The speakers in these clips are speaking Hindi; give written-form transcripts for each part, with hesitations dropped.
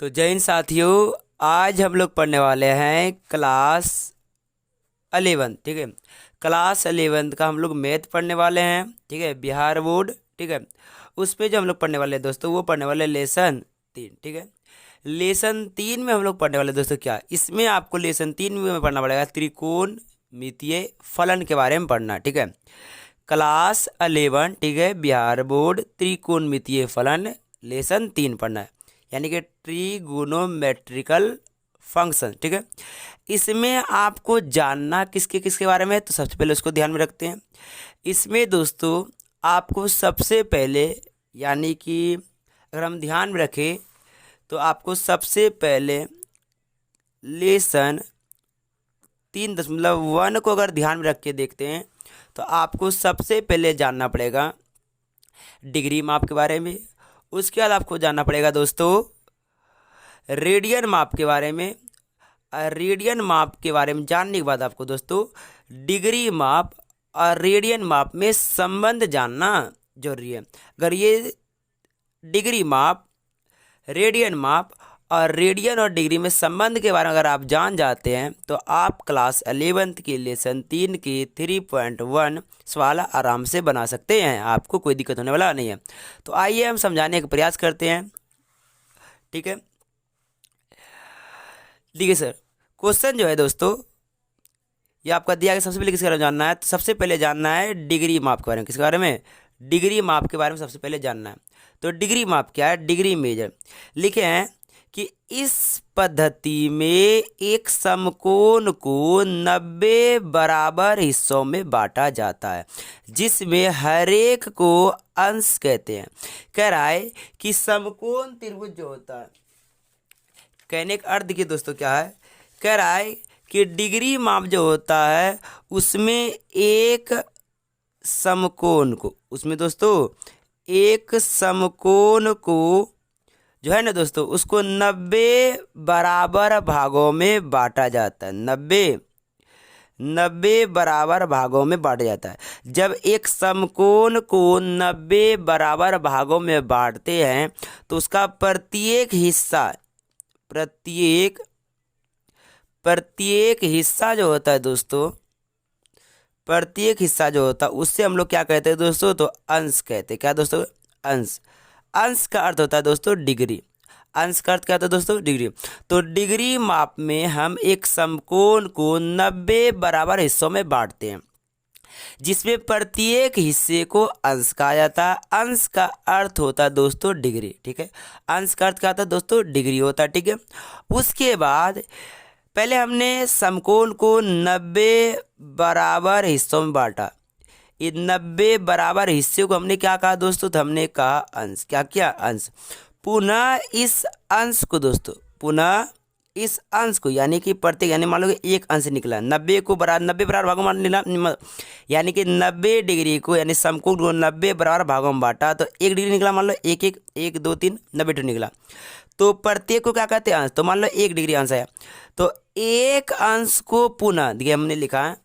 तो जय हिंद साथियों, आज हम लोग पढ़ने वाले हैं क्लास 11। ठीक है, क्लास 11 का हम लोग मैथ पढ़ने वाले हैं। ठीक है, बिहार बोर्ड। ठीक है, उस पे जो हम लोग पढ़ने वाले हैं दोस्तों, वो पढ़ने वाले लेसन 3। ठीक है, लेसन 3 में हम लोग पढ़ने वाले दोस्तों क्या, इसमें आपको लेसन 3 में पढ़ना पड़ेगा त्रिकोण मितीय फलन के बारे में पढ़ना। ठीक है, क्लास 11। ठीक है, बिहार बोर्ड त्रिकोणमितीय फलन लेसन 3 पढ़ना है, यानी कि ट्रिगोनोमेट्रिकल फंक्शन। ठीक है, इसमें आपको जानना किसके किसके बारे में है, तो सबसे पहले उसको ध्यान में रखते हैं। इसमें दोस्तों आपको सबसे पहले, यानी कि अगर हम ध्यान में रखें तो आपको सबसे पहले लेसन 3.1 को अगर ध्यान में रख के देखते हैं तो आपको सबसे पहले जानना पड़ेगा डिग्री माप के बारे में। उसके बाद आपको जानना पड़ेगा दोस्तों रेडियन माप के बारे में। रेडियन माप के बारे में जानने के बाद आपको दोस्तों डिग्री माप और रेडियन माप में संबंध जानना जरूरी है। अगर ये डिग्री माप, रेडियन माप और रेडियन और डिग्री में संबंध के बारे में अगर आप जान जाते हैं तो आप क्लास 11 की लेसन 3 की 3.1 सवाल आराम से बना सकते हैं, आपको कोई दिक्कत होने वाला नहीं है। तो आइए हम समझाने का प्रयास करते हैं। ठीक है, देखिए सर, क्वेश्चन जो है दोस्तों ये आपका दिया गया। सबसे पहले किसके बारे में जानना है, तो सबसे पहले जानना है डिग्री माप के बारे में। किसके बारे में, डिग्री माप के बारे में सबसे पहले जानना है। तो डिग्री माप क्या है, डिग्री मेजर लिखे हैं कि इस पद्धति में एक समकोण को 90 बराबर हिस्सों में बांटा जाता है, जिसमें हर एक को अंश कहते हैं। कह रहा है कि समकोण त्रिभुज जो होता है, कहने का अर्थ देखिए दोस्तों क्या है, कह रहा है कि डिग्री माप जो होता है उसमें एक समकोण को, उसमें दोस्तों एक समकोण को जो है ना दोस्तों, उसको 90 बराबर भागों में बांटा जाता है। 90 बराबर भागों में बांटा जाता है। जब एक समकोण को 90 बराबर भागों में बांटते हैं तो उसका प्रत्येक हिस्सा जो होता है दोस्तों, प्रत्येक हिस्सा जो होता है उससे हम लोग क्या कहते हैं दोस्तों, तो अंश कहते हैं। क्या दोस्तों, अंश। अंश का अर्थ होता है दोस्तों डिग्री। अंश का अर्थ क्या होता है दोस्तों, डिग्री। तो डिग्री माप में हम एक समकोण को 90 बराबर हिस्सों में बांटते हैं, जिसमें प्रत्येक हिस्से को अंश कहा जाता है। अंश का अर्थ होता है दोस्तों डिग्री। ठीक है, अंश का अर्थ क्या होता है दोस्तों, डिग्री होता है। ठीक है, उसके बाद पहले हमने समकोण को 90 बराबर हिस्सों में बांटा। ये 90 बराबर हिस्से को हमने क्या कहा दोस्तों, तो हमने कहा अंश। क्या किया, अंश। पुनः इस अंश को दोस्तों, पुनः इस अंश को, यानी कि प्रत्येक, यानी मान लो कि एक अंश निकला 90 को बराबर 90 बराबर भागों में निकला, यानी कि 90 डिग्री को, यानी समकोण को 90 बराबर भागों में बांटा तो 1 डिग्री निकला। मान लो 1 2 3 90 निकला, तो प्रत्येक को क्या कहते हैं, अंश। तो मान लो 1 डिग्री अंश है, तो एक अंश को पुनः, देखिए हमने लिखा है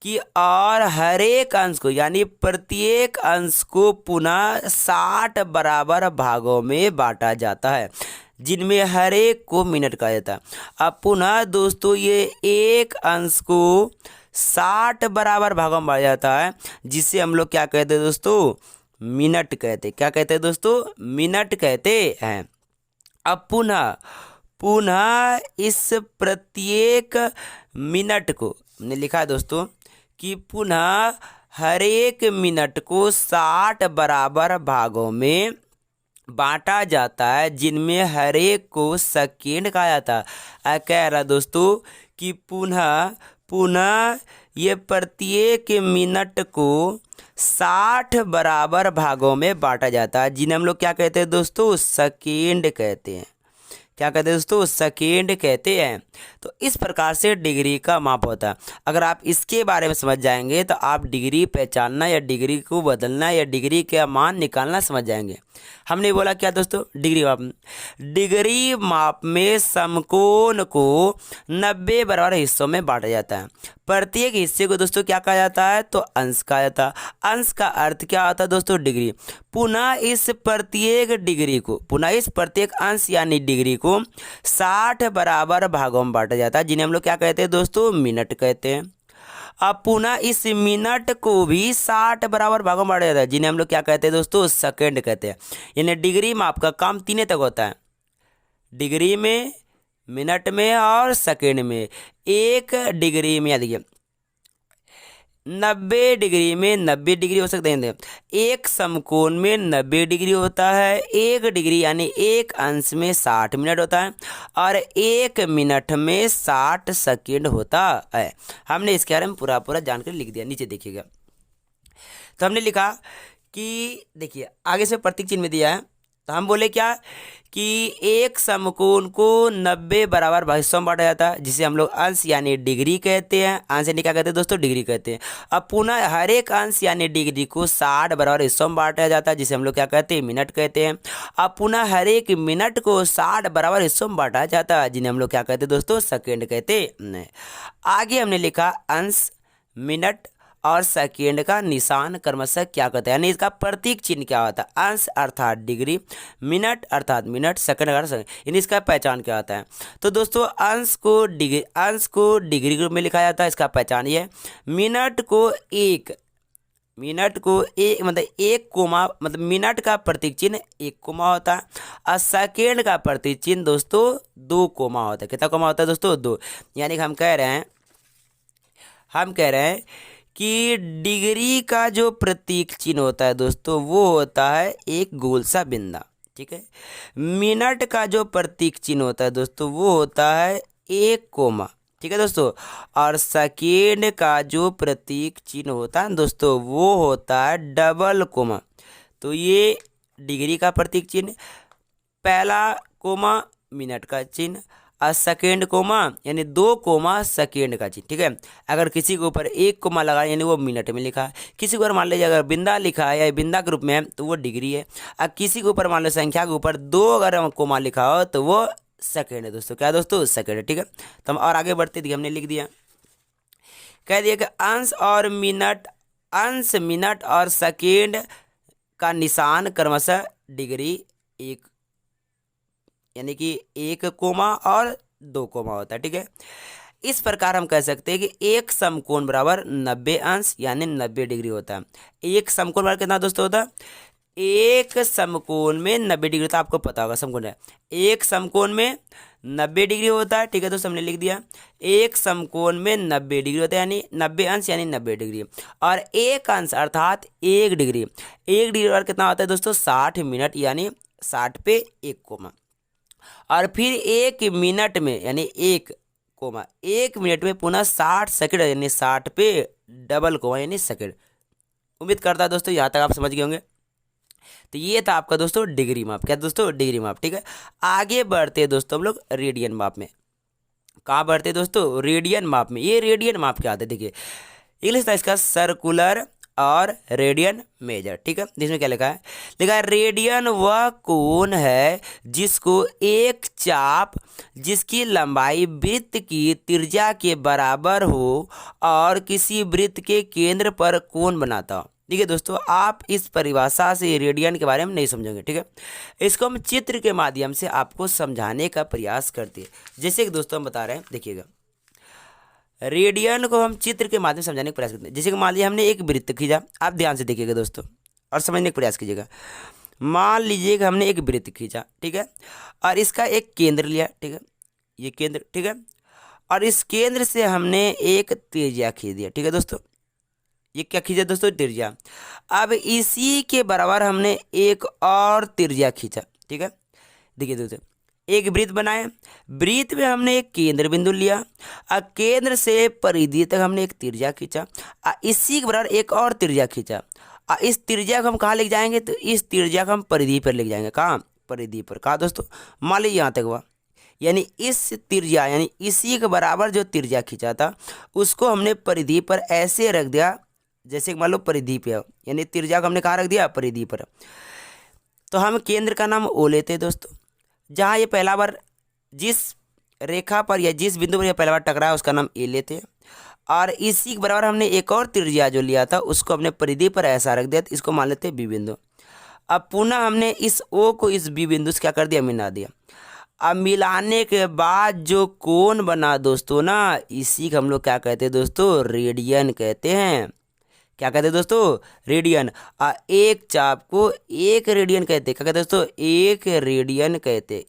कि और हर एक अंश को, यानी प्रत्येक अंश को पुनः 60 बराबर भागों में बांटा जाता है, जिनमें हर एक को मिनट कहा जाता है। अब पुनः दोस्तों ये एक अंश को 60 बराबर भागों में बांटा जाता है, जिसे हम लोग क्या कहते हैं दोस्तों, मिनट कहते हैं। क्या कहते हैं दोस्तों, मिनट कहते हैं। अब पुनः इस प्रत्येक मिनट को हमने लिखा है दोस्तों कि पुनः हर एक मिनट को 60 बराबर भागों में बांटा जाता है, जिनमें हर एक को सेकेंड कहा जाता है। कह रहा दोस्तों कि पुनः ये प्रत्येक मिनट को 60 बराबर भागों में बांटा जाता है, जिन्हें हम लोग क्या कहते हैं दोस्तों, सेकेंड कहते हैं। क्या कहते हैं दोस्तों, सेकेंड कहते हैं। तो इस प्रकार से डिग्री का माप होता है। अगर आप इसके बारे में समझ जाएंगे तो आप डिग्री पहचानना या डिग्री को बदलना या डिग्री का मान निकालना समझ जाएंगे। हमने बोला क्या दोस्तों, डिग्री माप। डिग्री माप में समकोण को 90 बराबर हिस्सों में बांटा जाता है। प्रत्येक हिस्से को दोस्तों क्या कहा जाता है, तो अंश कहा जाता है। अंश का अर्थ क्या होता है दोस्तों, डिग्री। पुनः इस प्रत्येक अंश यानी डिग्री को 60 बराबर भागों में बांटा जाता है, जिन्हें हम लोग क्या कहते हैं दोस्तों, मिनट कहते हैं। अब पुनः इस मिनट को भी 60 बराबर भागों में बांटा जाता है, जिन्हें हम लोग क्या कहते हैं दोस्तों, सेकंड कहते हैं। यानी डिग्री माप का काम 3 तक होता है, डिग्री में, मिनट में और सेकंड में। एक डिग्री में, देखिए 90 डिग्री में 90 डिग्री हो सकते हैं। एक समकोण में 90 डिग्री होता है। एक डिग्री यानी एक अंश में 60 मिनट होता है और एक मिनट में 60 सेकंड होता है। हमने इसके बारे में पूरा जानकर लिख दिया, नीचे देखिएगा। तो हमने लिखा कि देखिए आगे से प्रतीक चिन्ह में दिया है, तो हम बोले क्या कि एक समकोण को 90 बराबर हिस्सों में बांटा जाता है, जिसे हम लोग अंश यानी डिग्री कहते हैं। अंश यानी क्या कहते हैं दोस्तों, डिग्री कहते हैं। अब पुनः हर एक अंश यानी डिग्री को 60 बराबर हिस्सों में बांटा जाता है, जिसे हम लोग क्या कहते हैं, मिनट कहते हैं। अब पुनः हर एक मिनट को 60 बराबर हिस्सों में बांटा जाता है, जिन्हें हम लोग क्या कहते हैं दोस्तों, सेकेंड कहते हैं। आगे हमने लिखा अंश, मिनट और सेकेंड का निशान क्रमशः क्या कहता है, यानी इसका प्रतीक चिन्ह क्या होता है। अंश अर्थात डिग्री, मिनट अर्थात मिनट, सेकंड अर्थात सेकंड, यानी इसका पहचान क्या होता है। तो दोस्तों अंश को डिग्री के रूप में लिखा जाता है, इसका पहचान ये है। मिनट को एक मतलब एक कोमा, मतलब मिनट का प्रतीक चिन्ह 1 कोमा होता है और सेकेंड का प्रतीक चिन्ह दोस्तों 2 कोमा होता है। कितना कोमा होता है दोस्तों, 2। यानी हम कह रहे हैं कि डिग्री का जो प्रतीक चिन्ह होता है दोस्तों, वो होता है एक गोल सा बिंदा, ठीक है। मिनट का जो प्रतीक चिन्ह होता है दोस्तों, वो होता है 1 कोमा, ठीक है दोस्तों। और सेकेंड का जो प्रतीक चिन्ह होता है दोस्तों, वो होता है डबल कोमा। तो ये डिग्री का प्रतीक चिन्ह, पहला कोमा मिनट का चिन्ह और सेकेंड कोमा यानी 2 कोमा सेकेंड का चिन्ह, ठीक है। अगर किसी के ऊपर 1 कोमा लगा यानी वो मिनट में लिखा है। किसी के ऊपर मान लीजिए अगर बिंदा लिखा है या बिंदा के रूप में है तो वो डिग्री है। और किसी के ऊपर मान लो संख्या के ऊपर 2 अगर कोमा लिखा हो तो वो सेकेंड है दोस्तों। क्या दोस्तों, सेकेंड है, ठीक है। तो हम और आगे बढ़ते देखिए, हमने लिख दिया, कह दिया कि अंश, मिनट और सेकेंड का निशान क्रमशः डिग्री 1 यानी कि 1 कोमा और 2 कोमा होता है, ठीक है। इस प्रकार हम कह सकते हैं कि एक समकोण बराबर 90 अंश यानी 90 डिग्री होता है। एक समकोण बराबर कितना दोस्तों होता है, एक समकोण में 90 डिग्री होता है। आपको पता होगा समकोण है, एक समकोण में 90 डिग्री होता है, ठीक है। तो हमने लिख दिया एक समकोण में 90 डिग्री होता है, यानी 90 अंश यानी 90 डिग्री। और एक अंश अर्थात 1 डिग्री, 1 डिग्री बराबर कितना होता है दोस्तों, 60 मिनट यानी 60 पे 1 कोमा। और फिर 1 मिनट में यानी 1 कोमा, 1 मिनट में पुनः 60 सेकंड यानी 60 पे डबल कोमा यानी सेकंड। उम्मीद करता है दोस्तों यहाँ तक आप समझ गए होंगे। तो ये था आपका दोस्तों डिग्री माप। क्या दोस्तों, डिग्री माप, ठीक है। आगे बढ़ते हैं दोस्तों हम लोग रेडियन माप में। कहाँ बढ़ते हैं दोस्तों, रेडियन माप में। ये रेडियन माप क्या आता है, देखिए इंग्लिश था इसका सर्कुलर और रेडियन मेजर, ठीक है। इसमें क्या लिखा है, रेडियन वह कोण है जिसको एक चाप जिसकी लंबाई वृत्त की त्रिज्या के बराबर हो और किसी वृत्त के केंद्र पर कोण बनाता हो। ठीक है दोस्तों, आप इस परिभाषा से रेडियन के बारे में नहीं समझोगे, ठीक है। इसको हम चित्र के माध्यम से आपको समझाने का प्रयास करते हैं। जैसे कि दोस्तों हम बता रहे हैं, देखिएगा रेडियन को हम चित्र के माध्यम से समझाने का प्रयास करते हैं। जैसे कि मान लीजिए हमने एक वृत्त खींचा, आप ध्यान से देखिएगा दोस्तों और समझने का प्रयास कीजिएगा। मान लीजिए कि हमने एक वृत्त खींचा, ठीक है, और इसका एक केंद्र लिया, ठीक है, ये केंद्र, ठीक है, और इस केंद्र से हमने एक त्रिज्या खींच दिया, ठीक है दोस्तों। ये क्या खींचा दोस्तों, त्रिज्या। अब इसी के बराबर हमने एक और त्रिज्या खींचा, ठीक है। देखिए दोस्तों, एक वृत्त बनाए, वृत्त में हमने एक केंद्र बिंदु लिया और केंद्र से परिधि तक हमने एक त्रिज्या खींचा और इसी के बराबर एक और त्रिज्या खींचा और इस त्रिज्या को हम कहाँ लेके जाएंगे, तो इस त्रिज्या को हम परिधि पर लेके जाएंगे। कहाँ, परिधि पर। कहाँ दोस्तों, मान लीजिए यहाँ तक हुआ, यानी इस त्रिज्या यानी इसी के बराबर जो त्रिज्या खींचा था उसको हमने परिधि पर ऐसे रख दिया, जैसे मान लो परिधि पे हो, यानी त्रिज्या को हमने कहाँ रख दिया, परिधि पर। तो हम केंद्र का नाम ओ लेते हैं दोस्तों। जहाँ ये पहला बार जिस रेखा पर या जिस बिंदु पर ये पहला बार टकराया उसका नाम ए लेते हैं, और इसी के बराबर हमने एक और त्रिज्या जो लिया था उसको अपने परिधि पर ऐसा रख दिया, तो इसको मान लेते हैं बी बिंदु। अब पुनः हमने इस ओ को इस बी बिंदु से क्या कर दिया, मिला दिया। अब मिलाने के बाद जो कोण बना दोस्तों ना, इसी को हम लोग क्या कहते हैं दोस्तों, रेडियन कहते हैं। क्या कहते हैं दोस्तों, रेडियन। एक चाप को एक रेडियन कहते हैं। क्या कहते हैं दोस्तों, एक रेडियन कहते,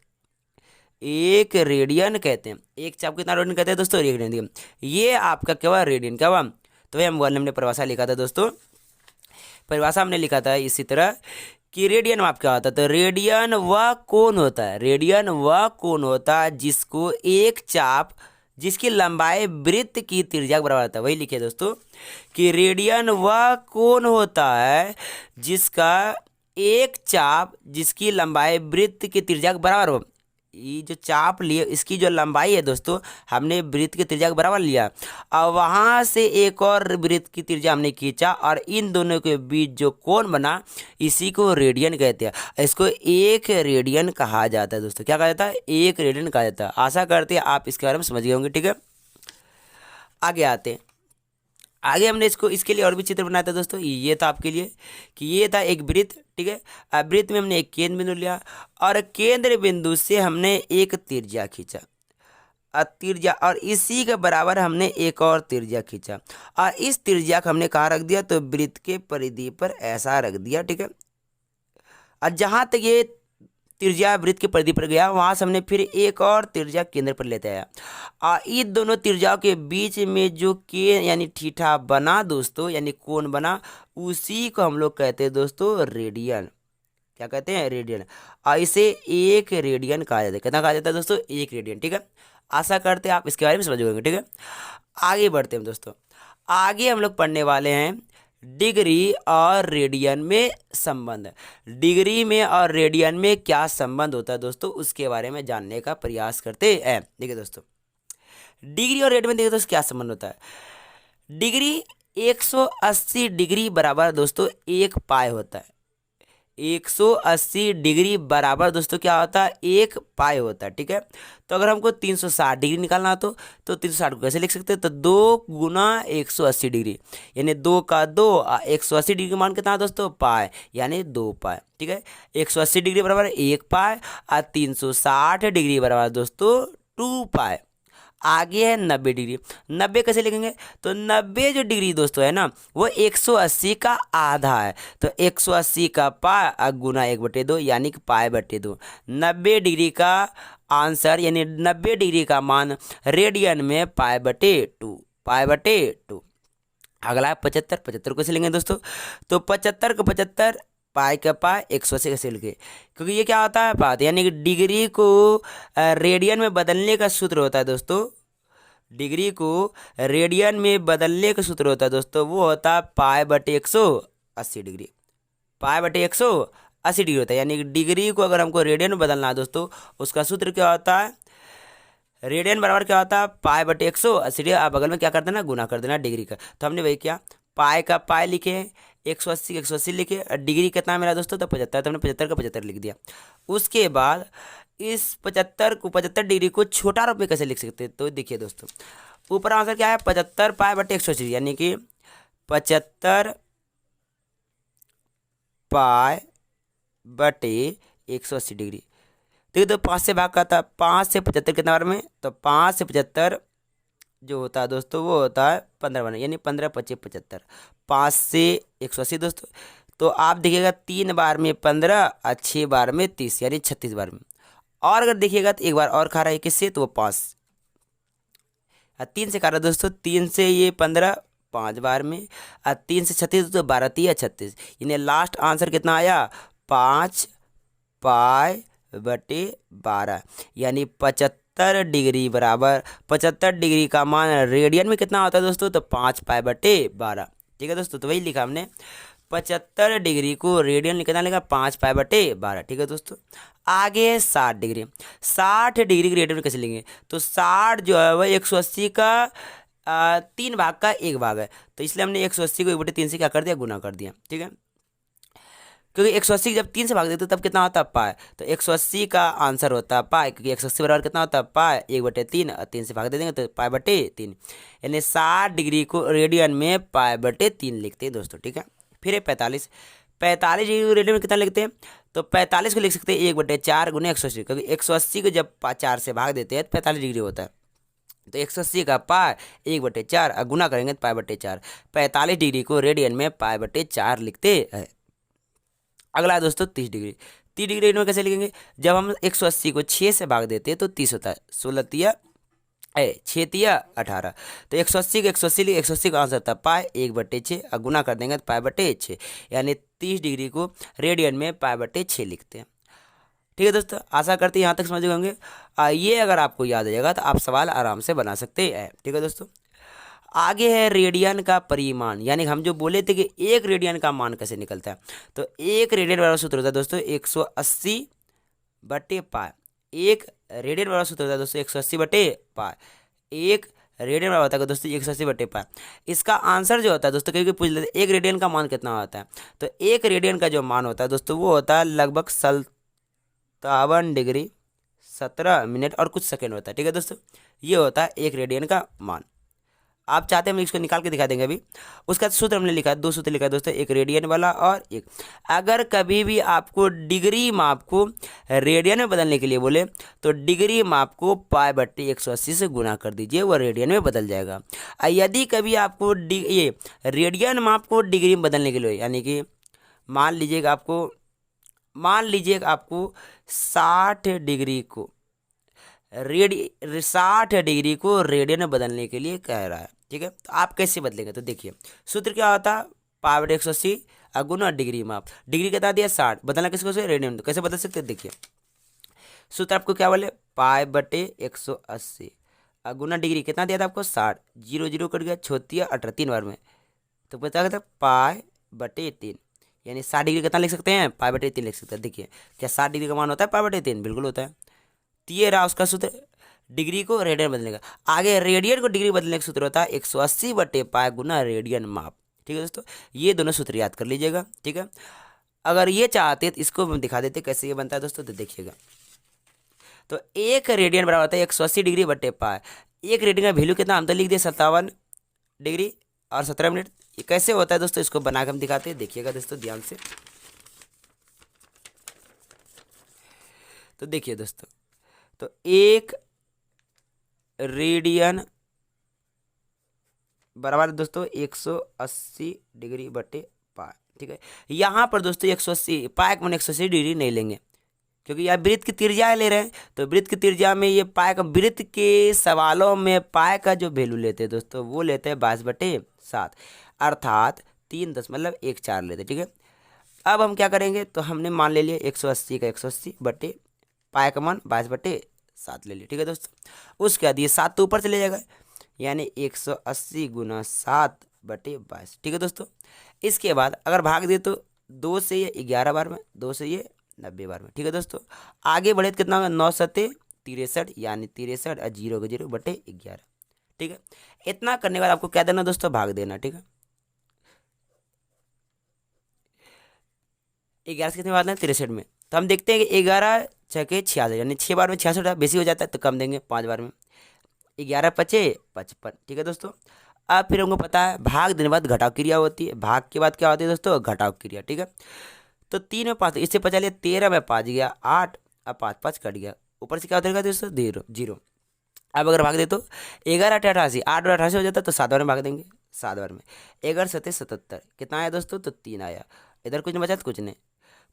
एक रेडियन कहते हैं। एक चाप को कितना रेडियन कहते हैं दोस्तों, एक रेडियन। ये आपका क्या हुआ, रेडियन। क्या हुआ, तो भाई हम वन हमने परिभाषा लिखा था दोस्तों, परिभाषा हमने लिखा था इसी तरह कि रेडियन माप क्या होता है, तो रेडियन वह कोण होता है, रेडियन वह कोण होता है जिसको एक चाप जिसकी लंबाई वृत्त की त्रिज्या के बराबर होता है। वही लिखे दोस्तों कि रेडियन वह कोण होता है जिसका एक चाप जिसकी लंबाई वृत्त की त्रिज्या के बराबर हो। ये जो चाप लिए इसकी जो लंबाई है दोस्तों, हमने वृत्त की त्रिज्या के बराबर लिया, और वहाँ से एक और वृत्त की त्रिज्या हमने खींचा, और इन दोनों के बीच जो कोण बना इसी को रेडियन कहते हैं। इसको एक रेडियन कहा जाता है दोस्तों। क्या कहा जाता है, एक रेडियन कहा जाता है। आशा करते हैं आप इसके बारे में समझ गए होंगे। ठीक है, आगे आते हैं। आगे हमने इसको इसके लिए और भी चित्र बनाया था दोस्तों। ये था आपके लिए कि ये था एक वृत्त। ठीक है, अब वृत्त में हमने एक केंद्र बिंदु लिया, और केंद्र बिंदु से हमने एक त्रिज्या खींचा, त्रिज्या, और इसी के बराबर हमने एक और त्रिज्या खींचा, और इस त्रिज्या को हमने कहाँ रख दिया, तो वृत्त के परिधि पर ऐसा रख दिया। ठीक है, और जहाँ तक ये त्रिज्या वृत्त के परिधि पर गया वहाँ से हमने फिर एक और त्रिज्या केंद्र पर लेते आया, और इन दोनों त्रिज्याओं के बीच में जो के यानी थीटा बना दोस्तों, यानी कोण बना, उसी को हम लोग कहते हैं दोस्तों रेडियन। क्या कहते हैं, रेडियन। और इसे एक रेडियन कहा जाता है। कितना कहा जाता है दोस्तों, एक रेडियन। ठीक है, आशा करते हैं आप इसके बारे में समझ गए। ठीक है, आगे बढ़ते हैं दोस्तों। आगे हम लोग पढ़ने वाले हैं डिग्री और रेडियन में संबंध। डिग्री में और रेडियन में क्या संबंध होता है दोस्तों, उसके बारे में जानने का प्रयास करते हैं। देखिए दोस्तों, डिग्री और रेडियन में देखिए दोस्तों क्या संबंध होता है। डिग्री 180 डिग्री बराबर दोस्तों एक पाई होता है। 180 डिग्री बराबर दोस्तों क्या होता है, एक पाई होता है। ठीक है, तो अगर हमको 360 डिग्री निकालना हो तो 360 को कैसे लिख सकते हैं, तो 2 गुना 180 डिग्री, यानी 2 का 2, 180 डिग्री का मान कितना है दोस्तों, पाई, यानी 2 पाई। ठीक है, 180 डिग्री बराबर 1 पाई, और 360 डिग्री बराबर दोस्तों 2 पाई। आगे है 90 डिग्री। 90 कैसे लिखेंगे, तो 90 जो डिग्री दोस्तों है ना, वो 180 का आधा है, तो 180 का पाई गुना 1/2, यानी कि पाई/2। 90 डिग्री का आंसर यानी 90 डिग्री का मान रेडियन में पाई/2, पाई/2। अगला है 75। 75 कैसे लेंगे दोस्तों, तो 75 को 75, पाई का पाई, 180 कैसे लिखे, क्योंकि ये क्या होता है बात, यानी कि डिग्री को रेडियन में बदलने का सूत्र होता है दोस्तों। डिग्री को रेडियन में बदलने का सूत्र होता है दोस्तों, वो होता है पाई/180 डिग्री, पाई/180 डिग्री होता है। यानी कि डिग्री को अगर हमको रेडियन में बदलना है दोस्तों, उसका सूत्र क्या होता है, रेडियन बराबर क्या होता है, पाई/180 डिग्री। आप बगल में क्या कर देना, गुना कर देना डिग्री का। तो हमने वही किया, पाई का पाई लिखे, 180 180 लिखे, और डिग्री कितना मेरा दोस्तों, तो 75, तो हमने 75 का 75 लिख दिया। उसके बाद इस 75 डिग्री को छोटा रूप में कैसे लिख सकते हैं, तो देखिए दोस्तों, ऊपर आंसर क्या है, 75 पाई/180, यानी कि 75 पाई/180 डिग्री। देखिए तो 5 से भाग का था, 5 से 75 कितना बार में, तो 5 से 75 जो होता है दोस्तों वो होता है 15 बार, यानी 15 25 75, 5 से 180 दोस्तों। तो आप देखिएगा 3 बार में 15 और 6 बार में 30, यानी 36 बार में। और अगर देखिएगा तो एक बार और खा रहा है किससे, तो वो 5, 3 से खा रहा है दोस्तों, 3 से ये 15 5 बार में, और 3 से 36 तो 12 3 36, यानी लास्ट आंसर कितना आया, 5 पाई/12, यानी 75 डिग्री बराबर 75 डिग्री का मान रेडियन में कितना होता है दोस्तों, तो 5 पाई/12। ठीक है दोस्तों, तो वही लिखा हमने, 75 डिग्री को रेडियन कितना लिखा, 5 पाई/12। ठीक है दोस्तों, आगे है 60 डिग्री। 60 डिग्री की रेडियन कैसे लेंगे, तो 60 जो है वह 180 का 3 भाग का 1 भाग है, तो इसलिए हमने 180 को 1/3 से क्या कर दिया, गुना कर दिया। ठीक है, क्योंकि 180 जब 3 से भाग देते हो तब कितना होता है पाए, तो 180 का आंसर होता है पाए, क्योंकि 180 बराबर कितना होता है पाए 1/3, और 3 से भाग दे देंगे तो पाए/3, यानी 60 डिग्री को रेडियन में पाए/3 लिखते हैं दोस्तों। ठीक है, फिर है 45, 45 डिग्री को रेडियन में कितना लिखते हैं, तो 45 को लिख सकते हैं 1/4 गुने 180, क्योंकि 180 को जब 4 से भाग देते हैं तो 45 डिग्री होता है, तो 180 का पाए 1/4 और गुना करेंगे तो पाए/4, 45 डिग्री को रेडियन में पाए/4 लिखते हैं। अगला है दोस्तों 30 डिग्री, 30 डिग्री में कैसे लिखेंगे, जब हम 180 को 6 से भाग देते हैं तो 30 होता है, 16×6=18, तो 180 को 180 लिखे, 180 का आंसर था पाए 1/6 और गुना कर देंगे तो पाए/6, यानी 30 डिग्री को रेडियन में पाए/6 लिखते हैं। ठीक है दोस्तों, आशा करते हैं यहाँ तक समझ गए होंगे। ये अगर आपको याद आ जाएगा तो आप सवाल आराम से बना सकते हैं। ठीक है दोस्तों, आगे है रेडियन का परिमाण, यानी हम जो बोले थे कि एक रेडियन का मान कैसे निकलता है, तो एक रेडियन बराबर सूत्र होता है दोस्तों 180/पाए, एक रेडियन बराबर सूत्र होता है दोस्तों 180/पाए, एक रेडियन बराबर होता है दोस्तों 180/पाए। इसका आंसर जो होता है दोस्तों, क्योंकि पूछ लेते एक रेडियन का मान कितना होता है, तो एक रेडियन का जो मान होता है दोस्तों वो होता है लगभग 57 डिग्री 17 मिनट और कुछ सेकेंड होता है। ठीक है दोस्तों, ये होता है एक रेडियन का मान। आप चाहते हैं हम इसको निकाल के दिखा देंगे अभी। उसका सूत्र हमने लिखा है, 2 सूत्र लिखा है दोस्तों, एक रेडियन वाला और एक। अगर कभी भी आपको डिग्री माप को रेडियन में बदलने के लिए बोले तो डिग्री माप को पाए/180 से गुना कर दीजिए, वो रेडियन में बदल जाएगा। और यदि कभी आपको ये रेडियन माप को डिग्री में बदलने के लिए, यानी कि मान लीजिएगा आपको 60 डिग्री को 60 डिग्री को रेडियन में बदलने के लिए कह रहा है। ठीक है, तो आप कैसे बदलेंगे, तो देखिए सूत्र क्या होता है, पाए/180 गुना डिग्री माप, डिग्री कितना दिया 60, बदलना किसको से रेडियन, तो कैसे बदल सकते हैं, देखिए सूत्र आपको क्या बोले पाए/180 गुना डिग्री कितना दिया था आपको 60, 0 0 कट गया, 18 3 बार में, तो पता कहता पाए/3, यानी 60 डिग्री कितना लिख सकते हैं पाए/3 लिख सकते हैं। देखिए क्या 60 डिग्री का मान होता है पाए/3, बिल्कुल होता है। तो ये रहा उसका सूत्र डिग्री को रेडियन बदलने का। आगे रेडियन को डिग्री बदलने का सूत्र होता है 180/पाए गुना रेडियन माप। ठीक है दोस्तों, ये दोनों सूत्र याद कर लीजिएगा। ठीक है, अगर ये चाहते तो इसको हम दिखा देते कैसे ये बनता है दोस्तों, तो देखिएगा, तो एक रेडियन बराबर होता है 180 डिग्री/पाए। एक रेडियन का वैल्यू कितना हम तो लिख दिए 57 डिग्री और 17 मिनट। ये कैसे होता है दोस्तों, इसको बना के हम दिखाते हैं, देखिएगा दोस्तों ध्यान से। तो देखिए दोस्तों, तो एक रेडियन बराबर दोस्तों 180 डिग्री/पाए। ठीक है, यहाँ पर दोस्तों 180 पाए को 180 डिग्री नहीं लेंगे, क्योंकि यहाँ वृत्त की त्रिज्या ले रहे हैं, तो वृत्त की त्रिज्या में ये पाए का, वृत्त के सवालों में पाए का जो वैल्यू लेते हैं दोस्तों वो लेते हैं 22/7, अर्थात 3.14 लेते हैं। ठीक है, अब हम क्या करेंगे, तो हमने मान ले लिया 180 का 180 पाए का मान 22/7 ले लिया। ठीक है दोस्तों, उसके बाद ये 7 तो ऊपर चले जाएगा, यानी 180 गुना 7/22। ठीक है दोस्तों, इसके बाद अगर भाग दे तो 2 से ये 11 बार में, 2 से ये 90 बार में। ठीक है दोस्तों, आगे बढ़े तो कितना होगा 9 7 63, यानी 63 और 0 का 0/11। ठीक है, इतना करने के बाद आपको क्या देना दोस्तों, भाग देना। ठीक है, 11 से कितने बार है 63 में, तो हम देखते हैं कि 11 6 66, यानी 6 बार में 66 बेसी हो जाता है, तो कम देंगे 5 बार में, 11 5 55। ठीक है दोस्तों, अब फिर हमको पता है भाग देने के बाद घटाव क्रिया होती है, भाग के बाद क्या होती है दोस्तों, घटाव क्रिया। ठीक है, तो 3 में 5, इससे पचा लिया 13 में 5 गया 8, अब 5 5 कट गया, ऊपर से क्या होता है दोस्तों 0। अब अगर भाग दे तो 11 8 88, 8 और 88 हो जाता है, तो 7 बार में भाग देंगे, 7 बार में 11 7 77, कितना आया दोस्तों, तो 3 आया, इधर कुछ नहीं बचा तो कुछ नहीं।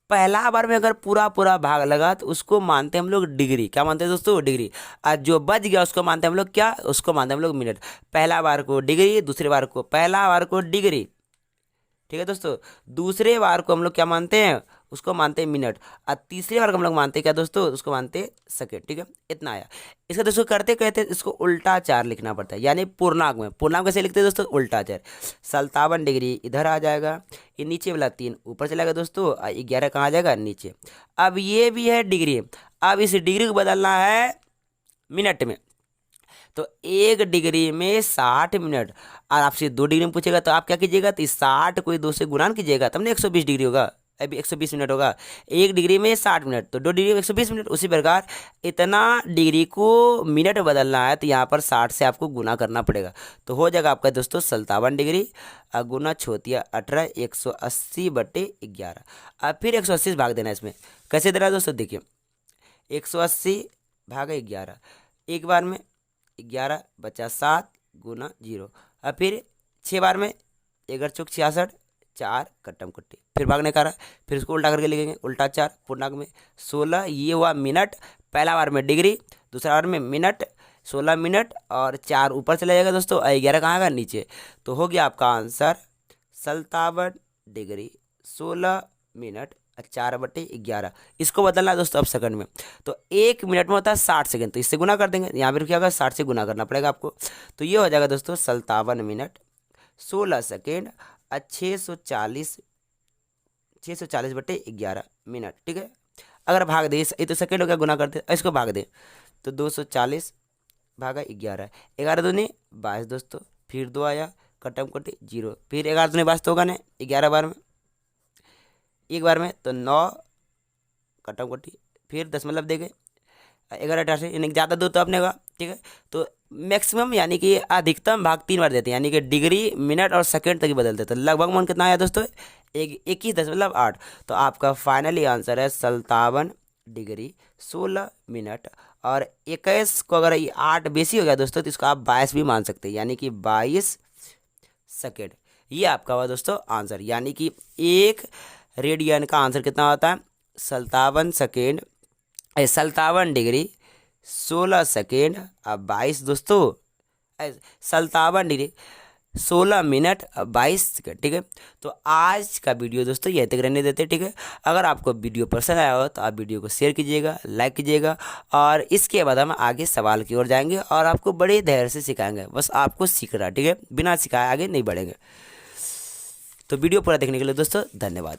पहला बार में अगर पूरा पूरा भाग लगा तो उसको मानते हैं हम लोग डिग्री, क्या मानते हैं दोस्तों, डिग्री। और जो बच गया उसको मानते हैं हम लोग क्या, उसको मानते हैं हम लोग मिनट। पहला बार को डिग्री, दूसरे बार को, पहला बार को डिग्री, ठीक है दोस्तों, दूसरे बार को हम लोग क्या मानते हैं, उसको मानते हैं मिनट, और तीसरे बार को हम लोग मानते हैं क्या दोस्तों, उसको मानते हैं सेकेंड। ठीक है, इतना आया। इसका दोस्तों करते कहते इसको उल्टा 4 लिखना पड़ता है, यानी पूर्णांक में। पूर्णांक कैसे लिखते हैं दोस्तों, उल्टा 4। 57 डिग्री इधर आ जाएगा, ये नीचे वाला 3 ऊपर चलेगा दोस्तों, 11 कहाँ आ जाएगा नीचे। अब ये भी है डिग्री, अब इस डिग्री को बदलना है मिनट में, तो 1 डिग्री में 60 मिनट, और आपसे 2 डिग्री में पूछेगा तो आप क्या कीजिएगा, तो 60 को 2 से गुणा कीजिएगा, तब ना 120 डिग्री होगा, अभी 120 मिनट होगा, 1 डिग्री में 60 मिनट, तो 2 डिग्री में 120 मिनट। उसी प्रकार इतना डिग्री को मिनट में बदलना है तो यहाँ पर 60 से आपको गुना करना पड़ेगा। तो हो जाएगा आपका दोस्तों 57 डिग्री गुना छोतिया 18, 180/11। अब फिर 180 से भाग देना है। इसमें कैसे देना है दोस्तों, देखिए 180 भागा 11, एक बार में 11 बचा 7 गुना 0। अब फिर 6 बार में 11 चौक 66, 4 कट्टम कट्टी, फिर भागने का रहा, फिर उसको उल्टा करके लिखेंगे, उल्टा 4 पूर्णांक में 16, ये हुआ मिनट। पहला बार में डिग्री, दूसरा बार में मिनट, 16 मिनट और 4 ऊपर चला जाएगा दोस्तों, 11 कहाँ आएगा नीचे। तो हो गया आपका आंसर 57 डिग्री 16 मिनट 4/11। इसको बदलना है दोस्तों अब सेकंड में। तो 1 मिनट में होता है 60 सेकंड, तो इससे गुना कर देंगे, यहाँ पर क्या होगा 60 से गुना करना पड़ेगा आपको। तो ये हो जाएगा दोस्तों 57 मिनट 16 सेकेंड 640/11 मिनट। ठीक है, अगर भाग दे, ये तो सेकेंड हो गया, गुना करते इसको भाग दे तो 240 भागा 11, 11 दूनी 22 दोस्तों, फिर 2 आया कटम कटे 0, फिर 11 दूनी 22 तो होगा ना 11 बार में, एक बार में तो 9 कटम कटी, फिर 10 मतलब दे गए 11 18, यानी कि ज़्यादा दो तो अपने का। ठीक है, तो मैक्सिमम यानी कि अधिकतम भाग 3 बार देते हैं, यानी कि डिग्री मिनट और सेकंड तक ही बदलते हैं। तो लगभग मन कितना आया दोस्तों 21.8। तो आपका फाइनली आंसर है 57 डिग्री 16 मिनट और 21 को अगर 8 बेसी हो गया दोस्तों तो इसको आप 22 भी मान सकते हैं, यानी कि 22 सेकेंड। ये आपका हुआ दोस्तों आंसर, यानी कि 1 रेडियन का आंसर कितना होता है 57 सेकेंड, 57 डिग्री 16 सेकेंड अब 22 दोस्तों, 57 डिग्री 16 मिनट 22 सेकेंड। ठीक है, तो आज का वीडियो दोस्तों यह तक रहने देते। ठीक है, अगर आपको वीडियो पसंद आया हो तो आप वीडियो को शेयर कीजिएगा, लाइक कीजिएगा और इसके बाद हम आगे सवाल की ओर जाएंगे और आपको बड़े धैर्य से सिखाएंगे। बस आपको सीख रहा, ठीक है, बिना सिखाए आगे नहीं बढ़ेंगे। तो वीडियो पूरा देखने के लिए दोस्तों धन्यवाद।